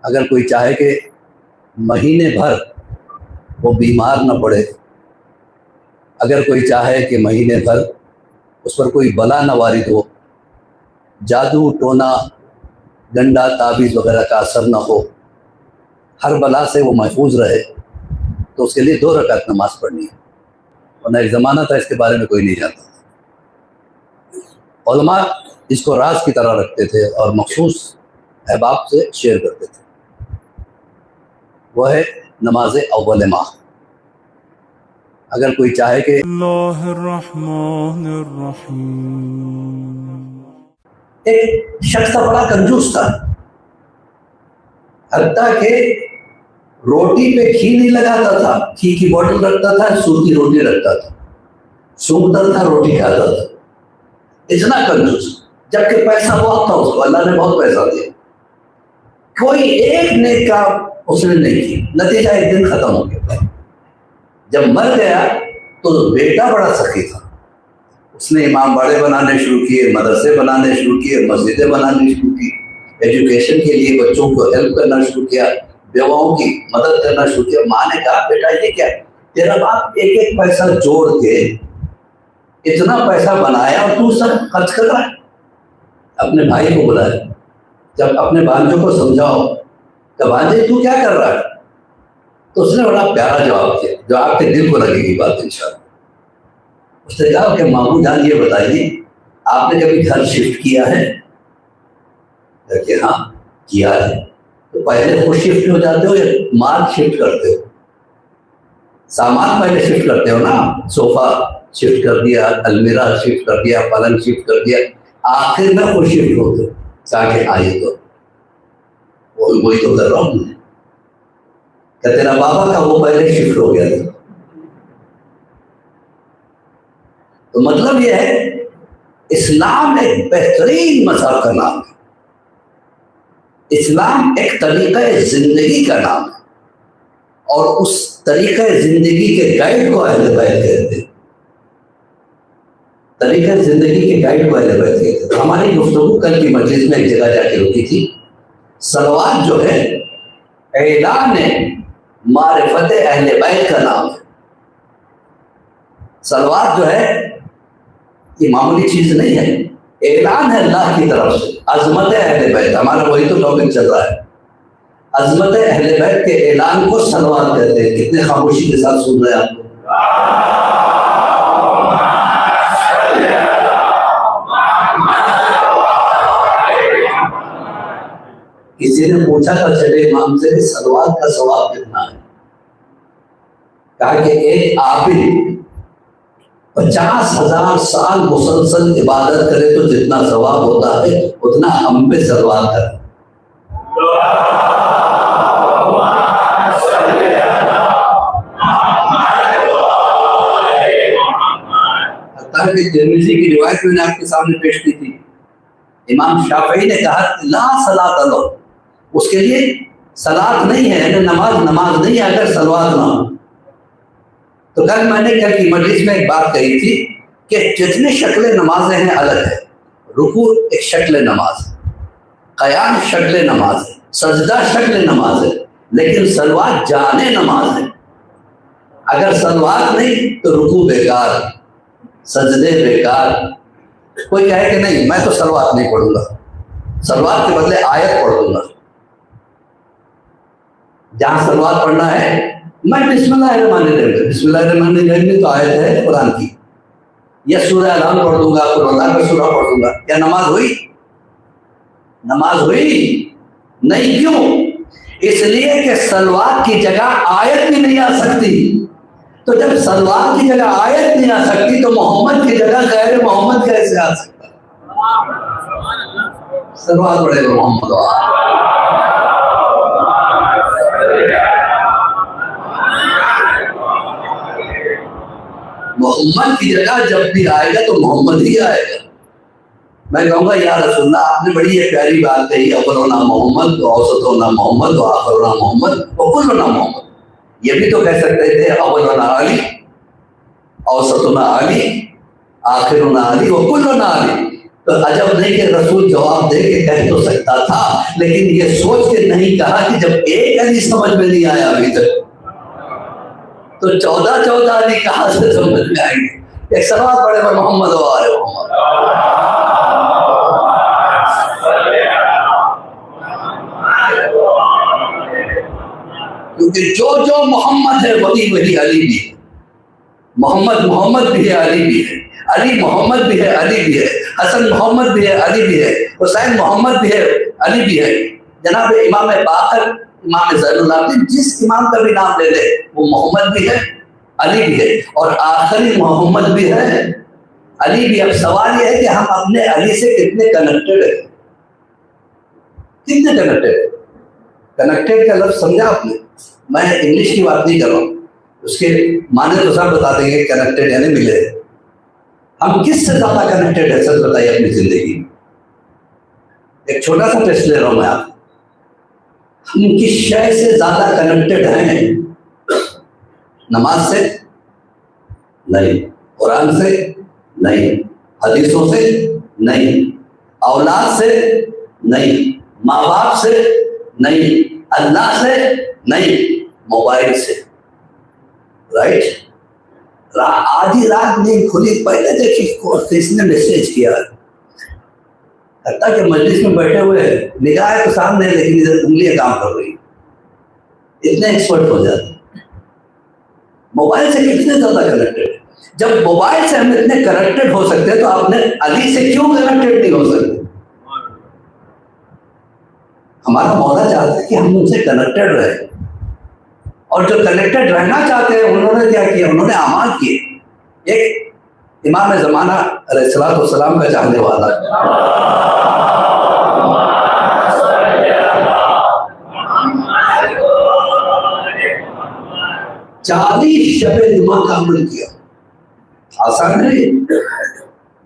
اگر کوئی چاہے کہ مہینے بھر وہ بیمار نہ پڑے، اگر کوئی چاہے کہ مہینے بھر اس پر کوئی بلا نہ وارد ہو، جادو ٹونا گنڈا تعویذ وغیرہ کا اثر نہ ہو، ہر بلا سے وہ محفوظ رہے، تو اس کے لیے 2 رکعت نماز پڑھنی ہے۔ ورنہ ایک زمانہ تھا اس کے بارے میں کوئی نہیں جانتا۔ علماء اس کو راز کی طرح رکھتے تھے اور مخصوص احباب سے شیئر کرتے تھے۔ وہ ہے نماز اول ماہ۔ اگر کوئی چاہے کہ اللہ الرحمن الرحیم، ایک شخص تھا بڑا کنجوس تھا، حتیٰ کہ روٹی پہ گھی نہیں لگاتا تھا، گھی کی بوٹل رکھتا تھا، سوکھی روٹی رکھتا تھا، سونگتا تھا، روٹی کھاتا تھا، اتنا کنجوس، جبکہ پیسہ بہت تھا اس کو، اللہ نے بہت پیسہ دیا، کوئی ایک نیک کام اس نے نہیں کی۔ نتیجہ ایک دن ختم ہو گیا۔ جب مر گیا تو بیٹا بڑا سخی تھا، اس نے امام باڑے بنانے شروع کیے، مدرسے بنانے شروع کیے، مسجدیں بنانے شروع کی، ایجوکیشن کے لیے بچوں کو ہیلپ کرنا شروع کیا، بیواؤں کی مدد کرنا شروع کیا۔ ماں نے کہا بیٹا یہ کیا، تیرا باپ ایک ایک پیسہ جوڑ کے اتنا پیسہ بنایا اور تو سب خرچ کر رہا ہے۔ اپنے بھائی کو بلایا، جب اپنے بھانجوں کو سمجھاؤ کہ بھانجے تو کیا کر رہا ہے، تو اس نے بڑا پیارا جواب دیا جو آپ کے دل کو لگے گی بات انشاءاللہ۔ اس نے کہا کہ ماموں جان یہ بتائیے آپ نے کبھی گھر شفٹ کیا ہے؟ کہ ہاں کیا ہے۔ تو پہلے خود شفٹ ہو جاتے ہو یا مال شفٹ کرتے ہو؟ سامان پہلے شفٹ کرتے ہو نا، صوفہ شفٹ کر دیا، المیرہ شفٹ کر دیا، پلنگ شفٹ کر دیا، آخر میں خود شفٹ ہوتے ہو تاکہ آئیے تو وہی تو کر رہا ہوں میں کہ تیرا بابا کا وہ پہلے شفٹ ہو گیا تھا۔ تو مطلب یہ ہے اسلام ایک بہترین مذہب کا نام ہے، اسلام ایک طریقہ زندگی کا نام ہے، اور اس طریقہ زندگی کے گائیڈ کو اہل بیت کہتے ہیں، طریقہ زندگی کے گائیڈ کو اہل بیت کہتے ہیں۔ ہماری گفتگو کل کی مجلس میں ایک جگہ جا کے رکی تھی، صلوات جو ہے اعلان معرفت اہل بیت کا نام ہے۔ صلوات جو ہے یہ معمولی چیز نہیں ہے، اعلان ہے اللہ کی طرف سے، عظمت اہل بیت، ہمارا وہی تو ٹاپک چل رہا ہے، عظمت اہل بیت کے اعلان کو صلوات کہتے ہیں۔ کتنے خاموشی کے ساتھ سن رہے ہیں آپ کو؟ کسی نے پوچھا تھا چلے امام سے صلوات کا ثواب کتنا ہے؟ کہا کہ ایک عابد 50,000 سال مسلسل عبادت کرے تو جتنا ثواب ہوتا ہے اتنا ہم پہ صلوات کرے۔ ترمذی کی روایت میں نے آپ کے سامنے پیش کی تھی، امام شافعی نے کہا لا صلاۃ لہ، اس کے لیے صلاۃ نہیں ہے، یعنی نماز نہیں ہے اگر صلوات نہ ہو۔ تو کل میں نے کل کی مجلس میں ایک بات کہی تھی کہ جتنی شکلیں نمازیں ہیں الگ ہے، رکوع ایک شکل نماز ہے، قیام شکل نماز ہے، سجدہ شکل نماز ہے، لیکن صلوات جانے نماز ہے۔ اگر صلوات نہیں تو رکوع بیکار، سجدے بیکار۔ کوئی کہے کہ نہیں میں تو صلوات نہیں پڑھوں گا، صلوات کے بدلے آیت پڑھ دوں گا، جہاں صلوات پڑھنا ہے میں بسم اللہ الرحمن الرحیم، بسم اللہ الرحمن الرحیم تو آیت ہے قرآن کی، یا سورہ العلم پڑھ دوں گا، قرآن کا سورہ پڑھ دوں گا، کیا نماز ہوئی؟ نماز ہوئی نہیں۔ کیوں؟ اس لیے کہ صلوات کی جگہ آیت بھی نہیں آ سکتی، تو جب صلوات کی جگہ آیت نہیں آ سکتی تو محمد کی جگہ غیر محمد کیسے آ سکتا؟ صلوات پڑھے گا محمد۔ محمد کی جگہ جب بھی آئے گا تو محمد ہی آئے گا۔ میں کہوں گا یا رسول اللہ آپ نے بڑی یہ پیاری بات کہی، اولنا محمد اوسطنا محمد آخرنا محمد وکلنا محمد۔ یہ بھی تو کہہ سکتے تھے اولنا علی اوسطنا علی آخرنا علی وکلنا علی، تو عجب نہیں کہ رسول جواب دے کے کہہ تو سکتا تھا، لیکن یہ سوچ کے نہیں کہا کہ جب ایک علی سمجھ میں نہیں آیا ابھی تک تو 14 علی کہاں سے سمجھ میں آئیں گے؟ ایک سلوات پڑھے پر محمد و آل محمد۔ کیونکہ جو محمد ہے وہی علی بھی ہے، محمد بھی ہے، علی بھی ہے، علی محمد بھی ہے، علی بھی ہے، حسن محمد بھی ہے، علی بھی ہے، حسین محمد بھی ہے، علی بھی ہے۔ جناب امام باقر، امام زین العابدین، جس امام کا بھی نام لے لے وہ محمد بھی ہے، علی بھی ہے، اور آخری محمد بھی ہے، علی بھی۔ اب سوال یہ ہے کہ ہم اپنے علی سے کتنے کنیکٹڈ ہیں، کتنے کنیکٹڈ ہیں؟ کنیکٹڈ کا لفظ سمجھا آپ نے؟ میں انگلش کی بات نہیں کر رہا ہوں، اس کے معنی تو سب بتا دیں گے، کنیکٹڈ یعنی ملے۔ ہم کس سے زیادہ کنیکٹڈ ہے سچ بتائیے اپنی زندگی میں؟ ایک چھوٹا سا ٹیسٹ لے رہا ہوں میں آپ، ہم کس شے سے زیادہ کنیکٹڈ ہیں؟ نماز سے نہیں، قرآن سے نہیں، حدیثوں سے نہیں، اولاد سے نہیں، ماں باپ سے نہیں، اللہ سے نہیں، موبائل سے، رائٹ؟ آدھی رات نہیں کھلی، پہلے دیکھیے کس نے میسج کیا، حتیٰ کہ مجلس میں بیٹھے ہوئے نگاہ تو سامنے ہے لیکن ادھر انگلیاں کام کر رہی، اتنے ایکسپرٹ ہو جاتے۔ موبائل سے کتنے زیادہ کنیکٹڈ؟ جب موبائل سے ہم اتنے کنیکٹڈ ہو سکتے ہیں تو آپ نے علی سے کیوں کنیکٹڈ نہیں ہو سکتے؟ ہمارا مولا چاہتا ہے کہ ہم ان سے کنیکٹڈ رہیں، اور جو کنیکٹڈ رہنا چاہتے ہیں انہوں نے کیا کیا؟ انہوں نے اعمال کیے۔ ایک امام زمانہ علیہ السلام کا چاہنے والا 40 شب جمعہ کا عمل کیا، آسان ہے،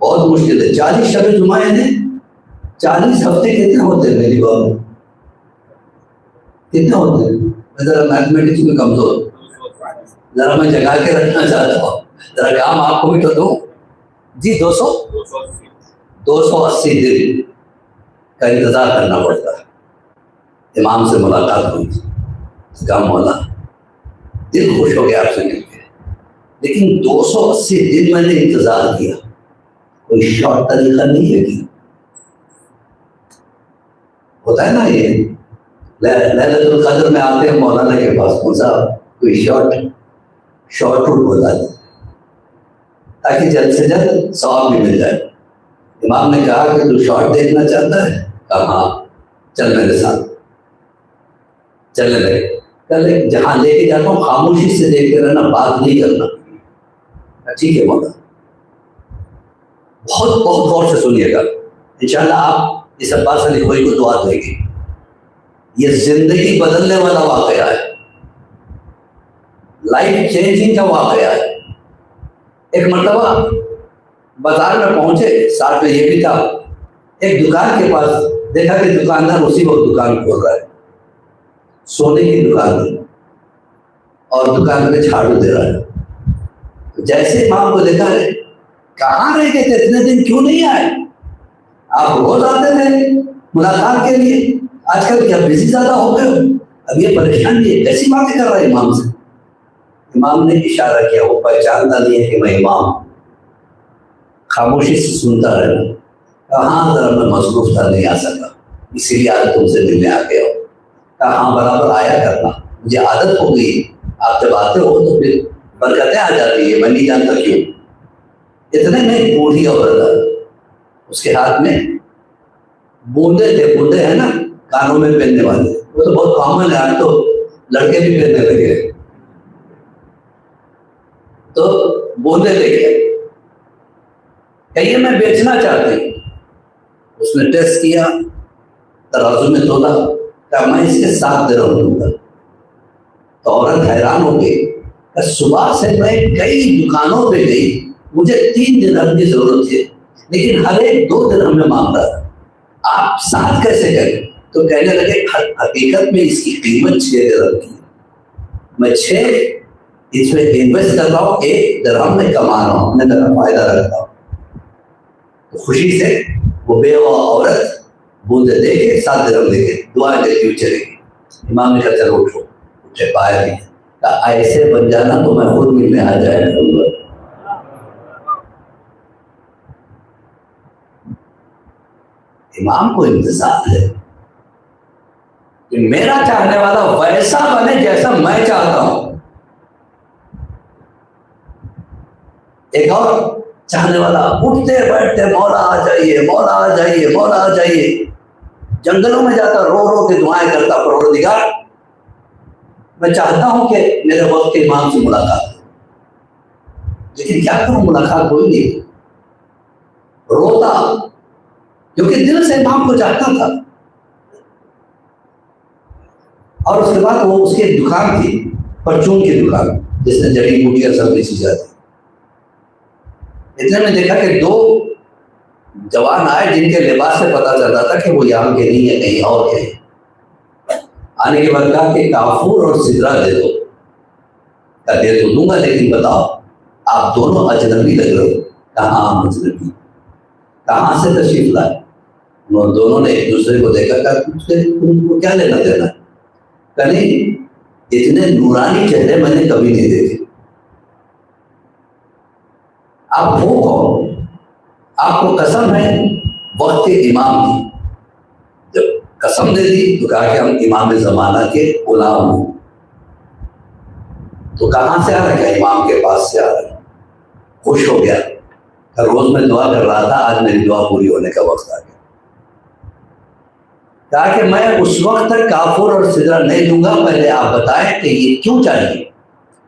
بہت مشکل ہے۔ 40 شب جمعہ یعنی 40 ہفتے کتنے ہوتے ہیں میری بات؟ کتنے ہوتے ہیں؟ میں ذرا میتھمیٹکس میں کمزور، ذرا میں جگا کے رکھنا چاہتا ہوں، ذرا کام آپ کو بھی تو دوں جی۔ 280 دن کا انتظار کرنا پڑتا ہے۔ امام سے ملاقات ہوئی، کہا مولا دل خوش ہو گیا آپ سے مل کے، لیکن 280 دن میں نے انتظار کیا، کوئی شارٹ طریقہ نہیں ہے کہ ہوتا ہے نا یہ ليلة القدر میں آتے ہیں مولانا کے پاس، کون سا کوئی شارٹ روٹ بتا دیں تاکہ جلد سے جلد ثواب بھی مل جائے۔ امام نے کہا کہ تو شارٹ دیکھنا چاہتا ہے؟ کہا ہاں، چل میرے ساتھ، چلنے لگے۔ کل جہاں لے کے جاتا ہوں خاموشی سے دیکھتے رہنا، بات نہیں کرنا۔ ٹھیک ہے مولانا، بہت غور سے سنیے گا، انشاءاللہ آپ اس عباس علی خوئی کو دعا دیں گے۔ یہ زندگی بدلنے والا واقعہ ہے، لائف چینجنگ کا واقعہ ہے۔ ایک مرتبہ بازار میں پہنچے، ساتھ میں یہ بھی تھا، ایک دکان کے پاس دیکھا کہ دکاندار اسی وقت دکان کھول رہا ہے، سونے کی دکان ہے، اور دکان میں جھاڑو دے رہا ہے۔ جیسے امام کو دیکھا ہے، کہاں رہ گئے تھے اتنے دن، کیوں نہیں آئے؟ آپ روز آتے تھے ملاقات کے لیے، آج کل کیا بزی زیادہ ہو گئے ہو؟ اب یہ پریشان ہے، کیسی باتیں کر رہا ہے امام سے؟ امام نے اشارہ کیا، وہ پہچانتا نہیں ہے کہ میں امام ہوں، خاموشی سے سنتا رہنا۔ کہاں ذرا میں مصروف تھا، نہیں آ سکا، اسی لیے آج تم سے ملنے آ گیا ہوں۔ کہا ہاں برابر آیا کرنا، مجھے عادت ہو گئی، آپ جب آتے ہو تو پھر برکتیں آ جاتی ہے، میں نہیں جانتا کیوں۔ اتنے میں ایک بوڑھی عورت آئی، اس کے ہاتھ میں بوندے تھے، بوندے ہیں نا کانوں میں پہننے والے، وہ تو بہت کامن ہے، آج تو لڑکے بھی پہننے لگے، تو بوندے لے گئے، کہیے میں بیچنا چاہتی ہوں۔ اس نے ٹیسٹ کیا، ترازو میں تولا، کہا میں اس کے 7 درہم دوں گا۔ تو عورت حیران ہو گئی، کہ صبح سے میں کئی دکانوں پہ گئی، مجھے 3 درہم کی ضرورت ہے، لیکن ہر ایک 2 درہم میں مانگ رہا تھا، آپ 7 کیسے کریں؟ تو کہنے لگے حقیقت میں اس کی قیمت 6 درہم کی، میں 6 اس میں انویسٹ کر رہا ہوں، 1 درہم میں کما رہا ہوں، اپنے طرح فائدہ رکھتا ہوں۔ تو خوشی سے وہ بیوہ عورت بوندے دے کے 7 درہم دے کے دعائیں دیتی ہوئی چلے گی. امام نے کہا چلو اٹھو. اٹھے باہر بھی کہا ایسے بن جانا تو میں خود ملنے آ جائے گا. امام کو انتظار ہے کہ میرا چاہنے والا ویسا بنے جیسا میں چاہتا ہوں. ایک اور چاہنے والا اٹھتے بیٹھتے مولا آ جائیے مولا آ جائیے مولا آ جائیے، جنگلوں میں جاتا رو رو کے دعائیں کرتا پروردگار میں چاہتا ہوں کہ میرے وقت کے امام سے ملاقات ہو، لیکن کیا کروں ملاقات ہوئی نہیں. روتا کیونکہ دل سے امام کو چاہتا تھا. اور اس کے بعد وہ اس کی دکان تھی پرچون کی دکان جس میں جڑی بوٹیاں سب بیچی جاتی. اتنے میں دیکھا کہ 2 جوان آئے جن کے لباس سے پتا چلتا تھا کہ وہ یہاں کے نہیں ہے کہیں اور کے. آنے کے بعد کہا کہ کافور اور سدرا دے دو. کہا دے تو دوں گا لیکن بتاؤ آپ دونوں اجنبی لگ رہے ہو. کہاں ہم اجنبی؟ کہاں سے تشریف لائے؟ انہوں دونوں نے ایک دوسرے کو دیکھا کہا تم کو کیا لینا دینا؟ کہ نہیں اتنے نورانی چہرے میں نے کبھی نہیں دیکھے. آپ وہ کون؟ آپ کو قسم ہے وقت کے امام کی. جب قسم دے دی تو کہا کہ ہم امام زمانہ کے غلام ہوں. تو کہاں سے آ رہا ہے؟ امام کے پاس سے آ رہا ہے. خوش ہو گیا کہ روز میں دعا کر رہا تھا آج میری دعا پوری ہونے کا وقت آ گیا. کہا کہ میں اس وقت تک کافر اور سدرا نہیں دوں گا، پہلے آپ بتائیں کہ یہ کیوں چاہیے.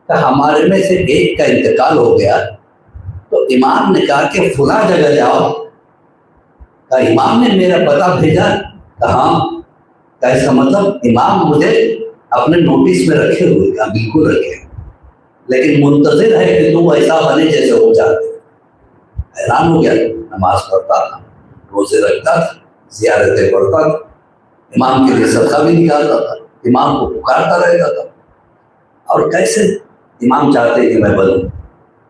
کہ ہمارے میں سے ایک کا انتقال ہو گیا. تو امام نے کہا کہ فلاں جگہ جاؤ. کہ امام نے میرا پتہ بھیجا. کہاں؟ کہ اس کا مطلب امام مجھے اپنے نوٹس میں رکھے ہوئے. کہا بالکل رکھے، لیکن منتظر ہے کہ تم ایسا بنے جیسے ہو چاہتے. حیران ہو گیا. نماز پڑھتا تھا، روزے رکھتا تھا، زیارتیں پڑھتا تھا، امام کے لیے صدقہ بھی نکالتا تھا، امام کو پکارتا رہتا تھا. اور کیسے امام چاہتے کہ میں بنوں؟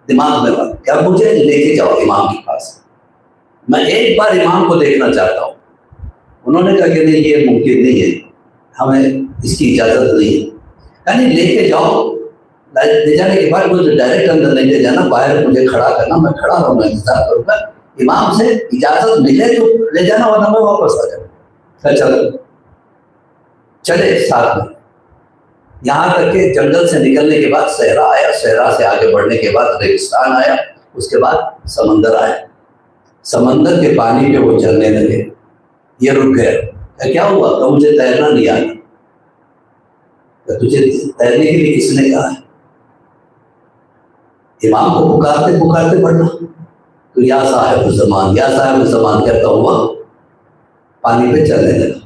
دماغ میں بن کیا مجھے لے کے جاؤ امام کے پاس، میں ایک بار امام کو دیکھنا چاہتا ہوں. انہوں نے کہا کہ نہیں یہ ممکن نہیں ہے، ہمیں اس کی اجازت نہیں ہے. یعنی لے کے جاؤ. لے جانے کے بعد مجھے ڈائریکٹ اندر نہیں لے جانا، باہر مجھے کھڑا کرنا، میں کھڑا رہوں گا انتظار کروں گا. امام سے اجازت ملے تو لے جانا ورنہ میں واپس آ جاؤں. چلے ساتھ میں. یہاں تک کہ جنگل سے نکلنے کے بعد صحرا آیا، صحرا سے آگے بڑھنے کے بعد ریگستان آیا، اس کے بعد سمندر آیا. سمندر کے پانی پہ وہ چلنے لگے. یہ رک گیا. کیا ہوا؟ کہ مجھے تیرنا نہیں آتا. کہ تجھے تیرنے کے لیے کس نے کہا ہے؟ امام کو پکارتے پکارتے بڑھنا. تو یا صاحب الزمان یا صاحب الزمان کہتا ہوا پانی پہ چلنے لگا.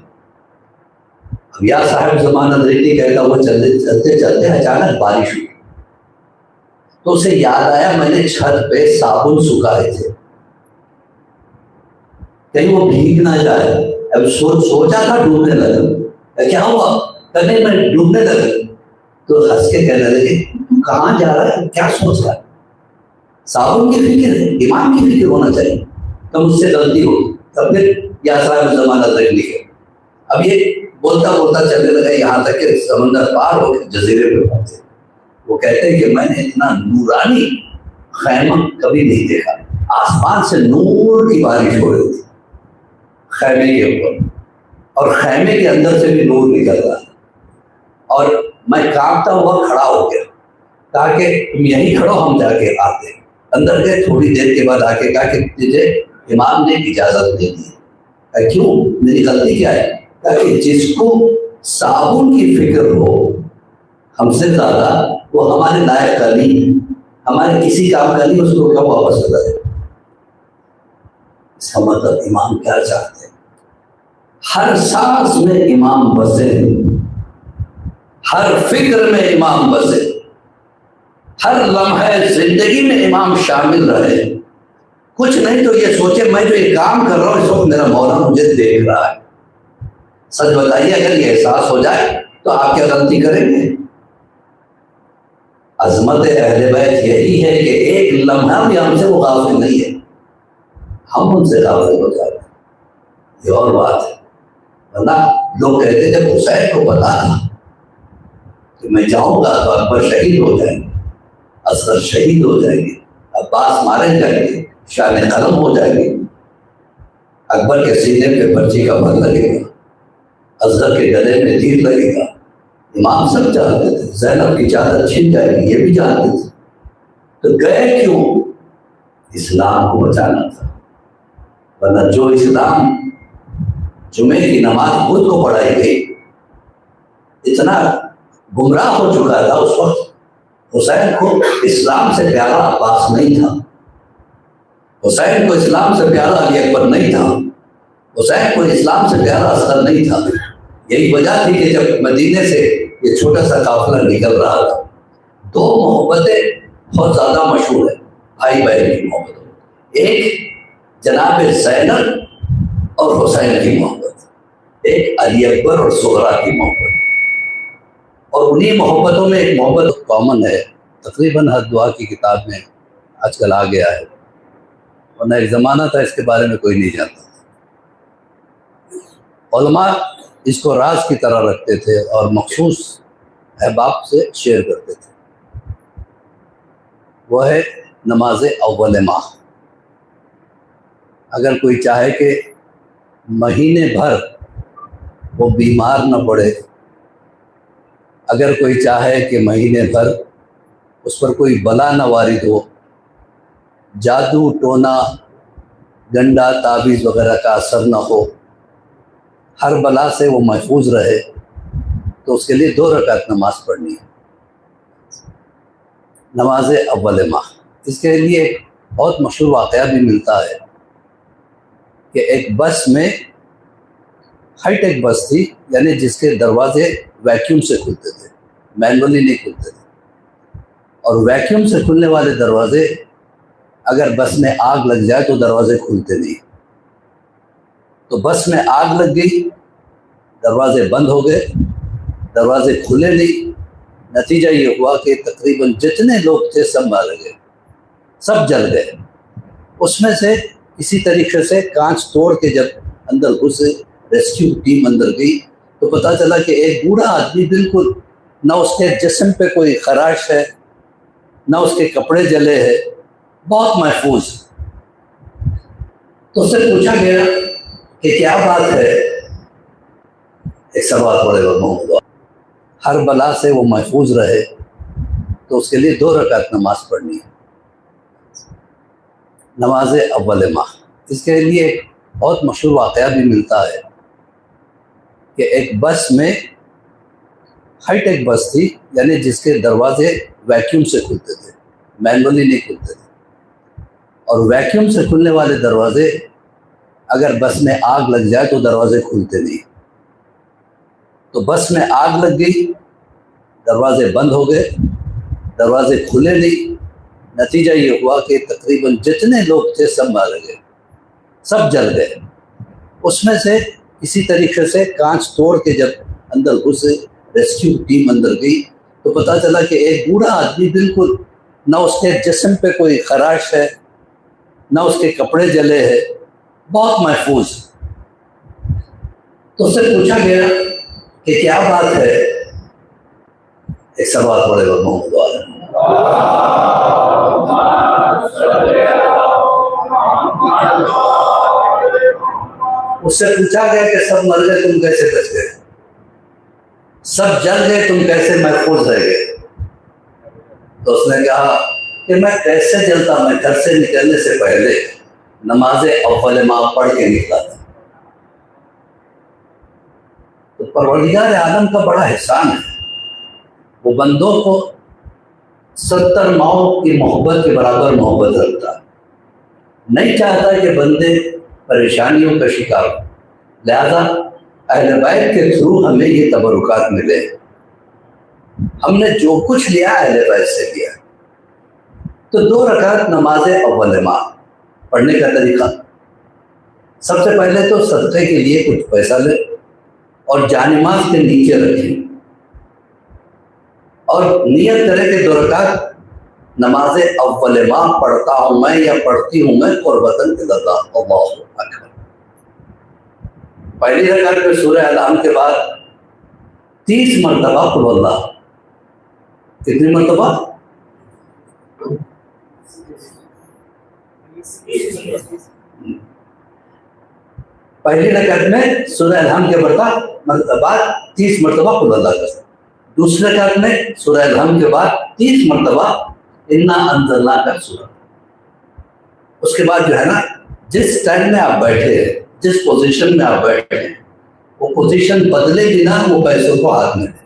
اب یا صاحب زمانہ ریتی کہتا ہوا چلتے چلتے اچانک بارش ہوئی. تو اسے یاد آیا میں نے چھت پہ صابن سکھائے تھے، کہیں وہ بھیگ نہ جائے. اب سوچا تھا ڈوبنے لگا. کیا ہوا؟ کہنے میں ڈوبنے لگا. تو ہنس کے کہنے لگے تو کہاں جا رہا ہے؟ کیا سوچ رہا ہے؟ صابن کی فکر ہے، امام کی فکر ہونا چاہیے. تو مجھ سے غلطی ہو. تب پھر یا صاحب زمانہ تک لکھے. اب یہ بولتا بولتا چلنے لگا یہاں تک کہ سمندر پار ہو کے جزیرے پہ پہنچے. وہ کہتے ہیں کہ میں نے اتنا نورانی خیمہ کبھی نہیں دیکھا. آسمان سے نور کی بارش ہو رہی تھی خیمے کے اوپر، اور خیمے کے اندر سے بھی نور نکل رہا. اور میں کانپتا ہوا کھڑا ہو گیا. کہا کہ تم یہیں کھڑو ہم جا کے آتے. اندر گئے. تھوڑی دیر کے بعد آ کے کہا کہ تجھے امام نے اجازت دے دی. کیوں؟ میری غلطی کیا ہے؟ کہ جس کو صابن کی فکر ہو ہم سے زیادہ وہ ہمارے لائق کا نہیں، ہمارے کسی کام کا نہیں، اس کو کیا واپس کرے. اس کا مطلب امام کیا چاہتے ہیں؟ ہر سانس میں امام بسے، ہر فکر میں امام بسے، ہر لمحے زندگی میں امام شامل رہے. کچھ نہیں تو یہ سوچے میں جو یہ کام کر رہا ہوں اس وقت میرا مولا مجھے دیکھ رہا ہے. سچ بتائیے اگر یہ احساس ہو جائے تو آپ کیا غلطی کریں گے؟ عظمت اہل بیت یہی ہے کہ ایک لمحہ بھی ہم سے وہ غافل نہیں ہے، ہم ان سے غافل ہو جاتے ہیں. یہ اور بات ہے. ورنہ لوگ کہتے جب حسین کو پتا تھا کہ میں جاؤں گا تو اکبر شہید ہو جائیں گے, اصغر شہید ہو جائیں گے, عباس مارے جائیں گے, شان قلم ہو جائیں گے, اکبر کے سینے پہ پرچی کا بر لگے گا, اصغر کے گلے میں تیر لگے گا. امام سب جانتے تھے زینب کی چادر چھن جائے گی, یہ بھی جانتے تھے. تو گئے کیوں؟ اسلام کو بچانا تھا. ورنہ جو اسلام جمعے کی نماز خود کو پڑھائی گئی, اتنا گمراہ ہو چکا تھا اس وقت. حسین کو اسلام سے پیارا عباس نہیں تھا, حسین کو اسلام سے پیارا علی اکبر نہیں تھا, حسین کو اسلام سے پیارا اصغر نہیں تھا. یہی وجہ تھی کہ جب مدینے سے یہ چھوٹا سا قافلہ نکل رہا تھا, دو محبتیں بہت زیادہ مشہور ہیں بھائی بہن کی محبت. ایک جناب زینب اور حسین کی محبت, ایک علی اکبر اور زہرا کی محبت. اور انہی محبتوں میں ایک محبت کامن ہے, تقریباً ہر دعا کی کتاب میں آج کل آ گیا ہے, ورنہ ایک زمانہ تھا اس کے بارے میں کوئی نہیں جانتا. علماء اس کو راز کی طرح رکھتے تھے اور مخصوص احباب سے شیئر کرتے تھے. وہ ہے نماز اول ماہ. اگر کوئی چاہے کہ مہینے بھر وہ بیمار نہ پڑے, اگر کوئی چاہے کہ مہینے بھر اس پر کوئی بلا نہ وارد ہو, جادو ٹونا گنڈا تعویذ وغیرہ کا اثر نہ ہو, ہر بلا سے وہ محفوظ رہے, تو اس کے لیے 2 رکعت نماز پڑھنی ہے, نماز اول ماہ. اس کے لیے ایک بہت مشہور واقعہ بھی ملتا ہے کہ ایک بس میں, ہائی ٹیک بس تھی, یعنی جس کے دروازے ویکیوم سے کھلتے تھے, مینولی نہیں کھلتے تھے. اور ویکیوم سے کھلنے والے دروازے اگر بس میں آگ لگ جائے تو دروازے کھلتے نہیں. تو بس میں آگ لگ گئی, دروازے بند ہو گئے, دروازے کھلے نہیں. نتیجہ یہ ہوا کہ تقریباً جتنے لوگ تھے سب مارے گئے, سب جل گئے. اس میں سے اسی طریقے سے کانچ توڑ کے جب اندر گھسے, ریسکیو ٹیم اندر گئی, تو پتہ چلا کہ ایک بوڑھا آدمی, بالکل نہ اس کے جسم پہ کوئی خراش ہے, نہ اس کے کپڑے جلے ہیں, بہت محفوظ. تو اس سے پوچھا گیا کہ کیا بات ہے؟ ایک سوال پڑے گا محمود, ہر بلا سے وہ محفوظ رہے تو اس کے لیے 2 رکعت نماز پڑھنی ہے, نماز اول ماہ. اس کے لیے ایک بہت مشہور واقعہ بھی ملتا ہے کہ ایک بس میں, ہائی ٹیک بس تھی, یعنی جس کے دروازے ویکیوم سے کھلتے تھے, مینولی نہیں کھلتے تھے. اور ویکیوم سے کھلنے والے دروازے اگر بس میں آگ لگ جائے تو دروازے کھلتے نہیں. تو بس میں آگ لگ گئی, دروازے بند ہو گئے, دروازے کھلے نہیں. نتیجہ یہ ہوا کہ تقریباً جتنے لوگ تھے سب مارے گئے, سب جل گئے. اس میں سے اسی طریقے سے کانچ توڑ کے جب اندر گھسے, ریسکیو ٹیم اندر گئی, تو پتہ چلا کہ ایک بوڑھا آدمی, بالکل نہ اس کے جسم پہ کوئی خراش ہے, نہ اس کے کپڑے جلے ہیں, بہت محفوظ. تو اس سے پوچھا گیا کہ کیا بات ہے؟ ایک سوال پڑے گا محمود والا. اس سے پوچھا گیا کہ سب مر گئے تم کیسے بچ گئے, سب جل گئے تم کیسے محفوظ رہ گئے؟ تو اس نے کہا کہ میں کیسے جلتا, میں گھر سے نکلنے سے پہلے نماز اول ماہ پڑھ کے نکلا تھا. تو پروردگار عالم کا بڑا احسان ہے, وہ بندوں کو 70 ماؤں کی محبت کے برابر محبت رکھتا ہے. نہیں چاہتا کہ بندے پریشانیوں کا شکار ہو, لہذا اہل بیت کے تھرو ہمیں یہ تبرکات ملے. ہم نے جو کچھ لیا اہل بیت سے لیا. تو 2 رکعت نماز اول ماہ پڑھنے کا طریقہ, سب سے پہلے تو صدقے کے لیے کچھ پیسہ لے اور جانماز کے نیچے رکھیں, اور نیت کرے کہ 2 رکعت نماز اول ماہ پڑھتا ہوں میں یا پڑھتی ہوں میں قربتاً الی اللہ, اللہ اکبر. پہلی رکعت میں سورہ انعام کے بعد 30 مرتبہ قل اللہ. کتنی مرتبہ؟ پہلی رکعت میں سورہ انعام کے بعد 30 مرتبہ قل اللہ کا. دوسری رکعت میں سورہ انعام کے بعد 30 مرتبہ انا انزلنا کا سورہ. اس کے بعد جو ہے نا جس ٹائم میں آپ بیٹھے ہیں، جس پوزیشن میں آپ بیٹھے ہیں، وہ پوزیشن بدلے بنا وہ پیسوں کو ہاتھ میں دیں.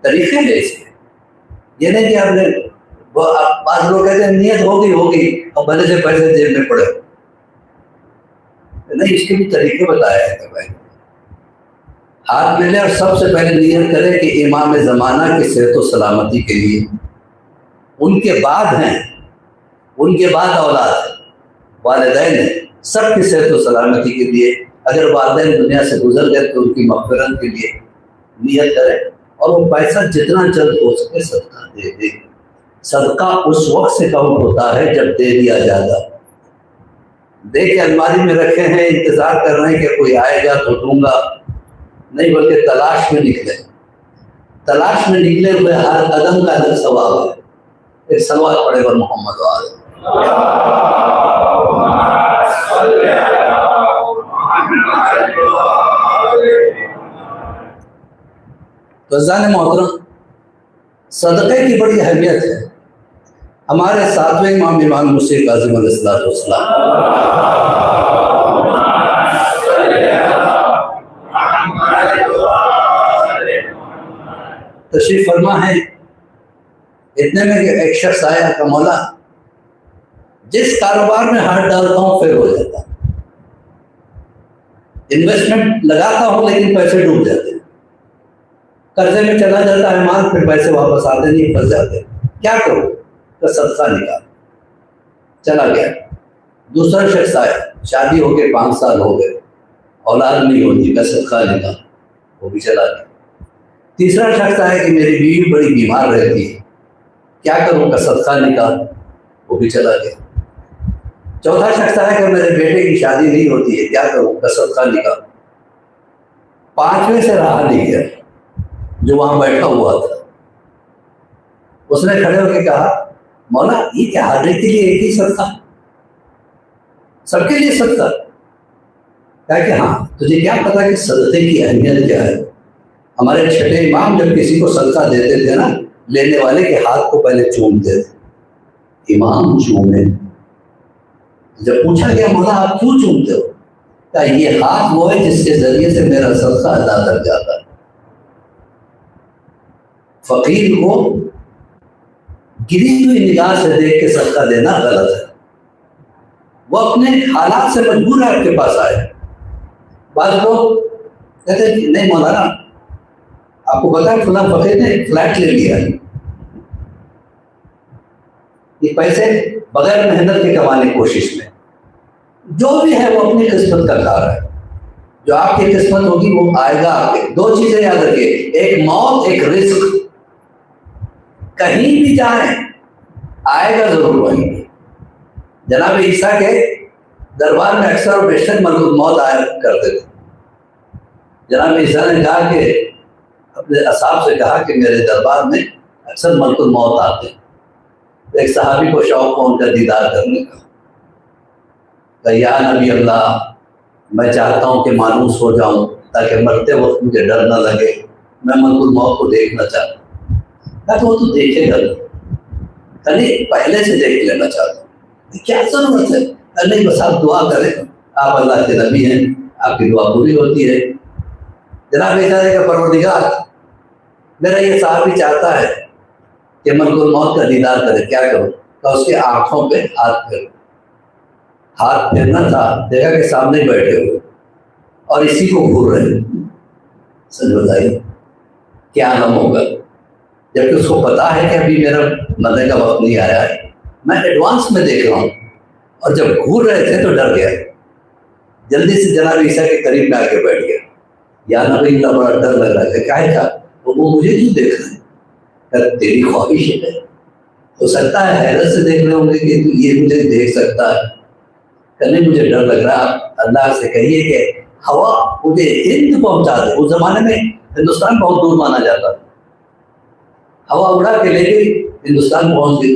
طریقے ہیں اس کے. یہ نہیں کہ آپ نے بعض لوگ کہتے ہیں نیت ہوگی اور بھلے سے پیسے جیب میں پڑے. نہیں، اس کے بھی طریقے بتایا ہے کہ بھائی ہاتھ میں لے اور سب سے پہلے نیت کرے کہ امام زمانہ کی صحت و سلامتی کے لیے. ان کے بعد ہیں، ان کے بعد اولاد ہیں، والدین ہیں، سب کی صحت و سلامتی کے لیے. اگر والدین دنیا سے گزر گئے تو ان کی مغفرت کے لیے نیت کرے اور وہ پیسہ جتنا جلد ہو سکے صدقہ دے دے. صدقہ اس وقت سے کاؤنٹ ہوتا ہے جب دے دیا جاتا. دے کے الماری میں رکھے ہیں، انتظار کر رہے ہیں کہ کوئی آئے گا تو دوں گا، نہیں بلکہ تلاش میں نکلے. تلاش میں نکلے ہوئے ہر قدم کا الگ ثواب ہے. ایک سوال پڑے گا محمد والے. تو عزیزان محترم، صدقے کی بڑی اہمیت ہے. ہمارے 7ویں امام مسیح کاظم علیہ السلام تشریف فرما ہے. اتنے میں کہ ایک شخص آیا کہ مولا جس کاروبار میں ہاتھ ڈالتا ہوں فیل ہو جاتا، انویسٹمنٹ لگاتا ہوں لیکن پیسے ڈوب جاتے ہیں، قرضے میں چلا جاتا ہے مال، پھر پیسے واپس آتے نہیں، پھنس جاتے. کیا کروں؟ تو صدقہ نکال. چلا گیا. دوسرا شخص آیا، شادی ہو کے 5 سال ہو گئے، اولاد نہیں ہوتی، کا صدقہ نکال، وہ بھی چلا گیا. تیسرا شخص آیا کہ میری بیوی بڑی بیمار رہتی ہے، کیا کروں؟ کا صدقہ نکال، وہ بھی چلا گیا. چوتھا شخص آیا کہ میرے بیٹے کی شادی نہیں ہوتی ہے، کیا کروں؟ کا صدقہ نکال. 5ویں سے رہا نہیں گیا جو وہاں بیٹھا ہوا تھا. اس نے کھڑے ہو کے کہا مولا یہ کیا ہر ایک کے لیے ایک ہی صدقہ، سب کے لیے صدقہ؟ کہا کہ ہاں، تجھے کیا پتا کہ صدقے کی اہمیت کیا ہے؟ ہمارے چھٹے امام جب کسی کو صدقہ دیتے تھے نا، لینے والے کے ہاتھ کو پہلے چومتے تھے. امام چومے. جب پوچھا گیا مولا آپ کیوں چومتے ہو؟ کہا یہ ہاتھ وہ ہے جس کے ذریعے سے میرا صدقہ ادا کر جاتا ہے. فقیر کو گری ہوئی نگاہ سے دیکھ کے صدقہ دینا غلط ہے. وہ اپنے حالات سے مجبور ہے آپ کے پاس آئے. بعض لوگ کہتے ہیں نہیں مولانا آپ کو پتا ہے فلاں فقیر نے فلیٹ لے لیا، یہ پیسے بغیر محنت کے کمانے کی کوشش میں. جو بھی ہے وہ اپنی قسمت کا کار ہے. جو آپ کی قسمت ہوگی وہ آئے گا آپ کے. 2 چیزیں یاد رکھیے، ایک موت، ایک رزق. کہیں بھی جائیں آئے گا ضرور وہیں. جناب عیسیٰ کے دربار میں اکثر و بیشتر ملک الموت آیا کرتے تھے. جناب عیسیٰ نے کہا کہ اپنے اصحاب سے کہا کہ میرے دربار میں اکثر ملک الموت آتے ہیں. ایک صحابی کو شوق ہو ان کا دیدار کرنے کا. کہ یا نبی اللہ میں چاہتا ہوں کہ مانوس ہو جاؤں تاکہ مرتے وقت مجھے ڈر نہ لگے، میں ملک الموت کو دیکھنا چاہتا ہوں. کہ وہ تو دیکھے گا نہیں، پہلے سے دیکھ لینا چاہتا ہوں. کیا ضرورت ہے؟ نہیں بس آپ دعا کریں، آپ اللہ کے نبی ہیں، آپ کی دعا پوری ہوتی ہے. جناب عیسیٰ کا پروردگار میرا یہ صحابی چاہتا ہے کہ ملک الموت کا دیدار کرے، کیا کروں؟ تو اس کے آنکھوں پہ ہاتھ پھیرو. ہاتھ پھیرنا تھا، دیکھا کہ سامنے بیٹھے ہوئے اور اسی کو گھور رہے. سچ بتائیے کیا عالم ہوگا؟ جبکہ اس کو پتا ہے کہ ابھی میرا مرنے کا وقت نہیں آیا ہے، میں ایڈوانس میں دیکھ رہا ہوں. اور جب گھور رہے تھے تو ڈر گیا، جلدی سے جناب عیسیٰ کے قریب میں آ کے بیٹھ گیا. یا نبی اللہ بڑا ڈر لگ رہا ہے. کیا ہے کیا؟ وہ مجھے کیوں دیکھ رہے ہیں؟ کہ تیری خواہش ہے، ہو سکتا ہے حیرت سے دیکھ رہے ہوں گے کہ یہ مجھے دیکھ سکتا ہے. کہ نہیں مجھے ڈر لگ رہا. اللہ سے کہیے کہ ہوا مجھے ہند پہنچا دے. اس زمانے میں ہندوستان بہت دور مانا جاتا تھا. ہوا اڑا کے لے گئی, ہندوستان پہنچ گئی.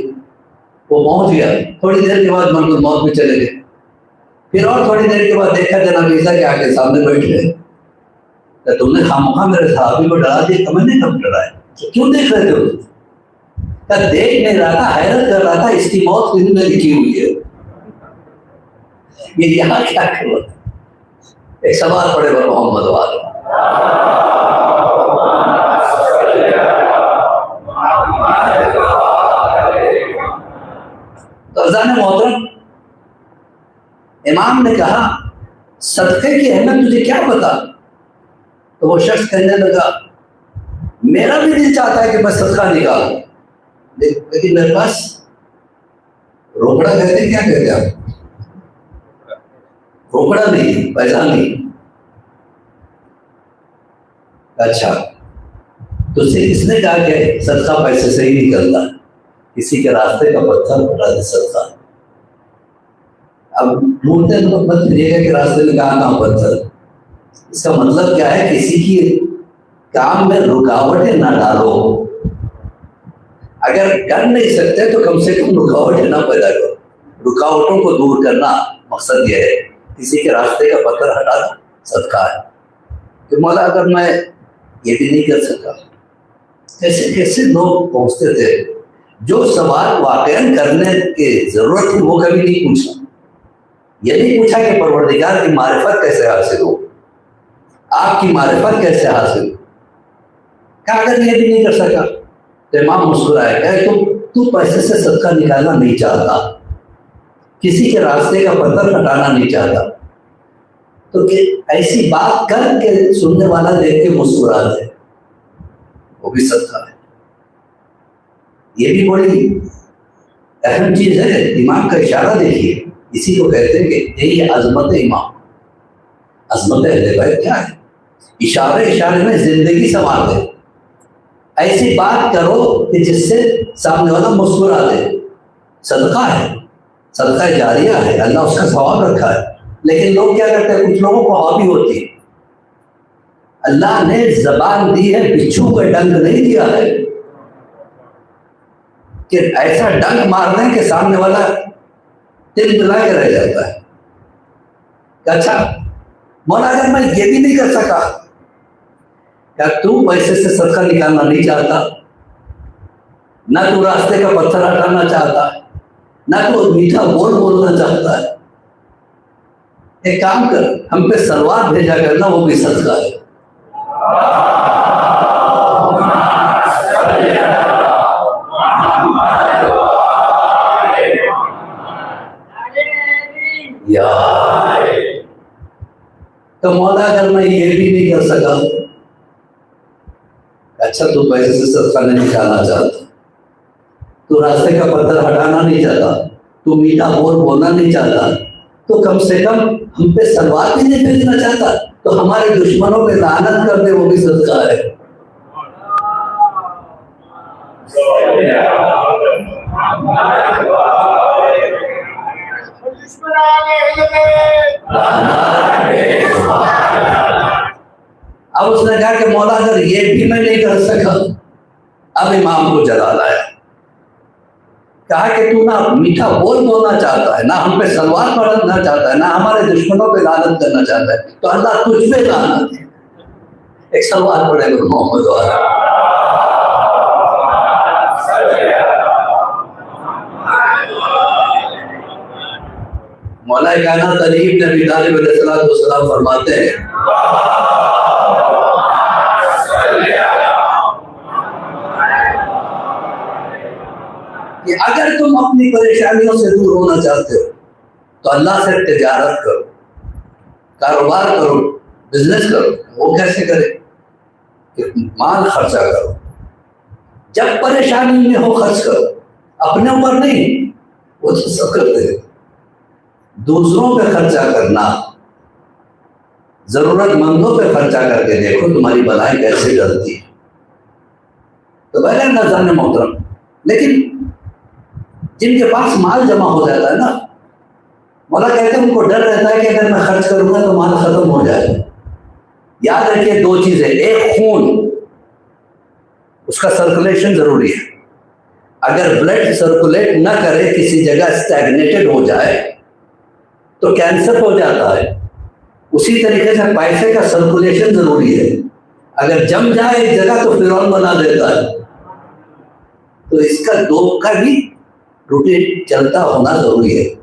وہ پہنچ گیا, تھوڑی دیر کے بعد ملک الموت میں چلے گئے. پھر اور تھوڑی دیر کے بعد دیکھا جناب عیسیٰ کے آگے سامنے بیٹھ گئے. کہ تم نے خامخواہ میرے صحابی کو ڈرا دیا. تو میں نے کب ڈرایا, کیوں دیکھ رہے تھے؟ کہ دیکھ نہیں رہا تھا, حیرت کر رہا تھا اس کی موت کسی میں لکھی ہوئی ہے. یہ یہاں کیا کرو. ایک سوال پڑے گا محمد والے. تو عزیزان محترم, امام نے کہا صدقے کی اہمیت تجھے کیا پتا؟ تو وہ شخص کہنے لگا میرا بھی دل چاہتا ہے کہ میں صدقہ نکالوں, لیکن میرے پاس روکڑا کہتے ہیں, کیا کہتے ہیں آپ؟ روکڑا نہیں, پیسہ نہیں. اچھا, تو اس سے کس نے کہا کہ صدقہ پیسے سے ہی نکلتا؟ کسی کے راستے کا پتھر اٹھا دے صدقہ. اب ڈھونڈتے ہیں تو مت کریے گا کہ راستے میں کہاں پتھر. اس کا مطلب کیا ہے, کسی کی کام میں رکاوٹیں نہ ڈالو. اگر کر نہیں سکتے تو کم سے کم رکاوٹیں نہ پیدا کرو. رکاوٹوں کو دور کرنا مقصد یہ ہے. کسی کے راستے کا پتھر ہٹا دو صدقہ ہے. کہ مولا اگر میں یہ بھی نہیں کر سکا. کیسے کیسے لوگ پہنچتے تھے جو سوال واقعاً کرنے کی ضرورت تھی وہ کبھی نہیں پوچھا. یہ نہیں پوچھا کہ پروردگار کی معرفت کیسے حاصل ہو, آپ کی معرفت کیسے حاصل ہو. کہ اگر یہ بھی نہیں کر سکا تو امام مسکرائے کہ تو پیسے سے صدقہ نکالنا نہیں چاہتا, کسی کے راستے کا پتھر ہٹانا نہیں چاہتا, تو کہ ایسی بات کر کے سننے والا دیکھ کے مسکرا دے, وہ بھی صدقہ ہے. یہ بھی بڑی اہم چیز ہے. دماغ کا اشارہ دیکھیے, اسی کو کہتے ہیں کہ یہی عظمت امام. عظمت اہل بیت کیا ہے؟ اشارے اشارے میں زندگی سنوار دے. ایسی بات کرو کہ جس سے سامنے والا مسکرا دے. صدقہ ہے, صدقہ جاریہ ہے, اللہ اس کا ثواب رکھا ہے. لیکن لوگ کیا کرتے ہیں, کچھ لوگوں کو ہابی ہوتی ہے. اللہ نے زبان دی ہے, بچھو کا ڈنگ نہیں دیا ہے کہ ایسا ڈنگ مار دیں کہ سامنے والا دل دلا کے رہ جاتا ہے. اچھا مولا اگر میں یہ بھی نہیں کر سکا, کیا تو پیسے سے صدقہ نکالنا نہیں چاہتا, نہ تو راستے کا پتھر ہٹانا چاہتا, نہ تو میٹھا بول بولنا چاہتا ہے. ایک کام کر, ہم پہ سلوار بھیجا کرنا, وہ بھی صدقہ ہے. تو مولا اگر میں یہ بھی نہیں کر سکا, اچھا تو پیسے سے صدقہ نہیں نکالنا چاہتا, تو راستے کا پتھر ہٹانا نہیں چاہتا, تو میٹھا بول بولنا نہیں چاہتا, تو کم سے کم ہم پہ سلوار بھی نہیں بھیجنا چاہتا, تو ہمارے دشمنوں پہ لعنت کر دے, وہ بھی صدقہ ہے. اب اس نے کہا کہ مولا اگر یہ بھی میں نہیں کر سکا. اب امام کو جلال آیا, کہا کہ تو نہ میٹھا بول بولنا چاہتا ہے, نہ ہم پہ سلوار پڑھنا چاہتا ہے, نہ ہمارے دشمنوں پہ لعنت کرنا چاہتا ہے, تو اللہ تجھ پہ لعنت ہے. ایک سلوار پڑھے گا محمد والا. مولا کائنات علی ابن ابی طالب علیہ السلام فرماتے ہیں کہ اگر تم اپنی پریشانیوں سے دور ہونا چاہتے ہو تو اللہ سے تجارت کرو, کاروبار کرو, بزنس کرو. وہ کیسے کرے؟ کہ مال خرچہ کرو, جب پریشانی میں ہو خرچ کرو, اپنے اوپر نہیں. وہ تو سب کرتے ہیں. دوسروں پہ خرچہ کرنا, ضرورت مندوں پہ خرچہ کر کے دیکھو تمہاری بلائیں کیسے ڈلتی. تو بہرحال ناظرین محترم, لیکن جن کے پاس مال جمع ہو جاتا ہے نا, مولا کہتے ہیں ان کو ڈر رہتا ہے کہ اگر میں خرچ کروں گا تو مال ختم ہو جائے. یاد رکھیے دو چیزیں، ایک خون، اس کا سرکولیشن ضروری ہے. اگر بلڈ سرکولیٹ نہ کرے، کسی جگہ اسٹیگنیٹڈ ہو جائے تو کینسر ہو جاتا ہے. اسی طریقے سے پیسے کا سرکولیشن ضروری ہے. اگر جم جائے ایک جگہ تو فرعون بنا دیتا ہے. تو اس کا دو کا بھی روٹین چلتا ہونا ضروری ہے.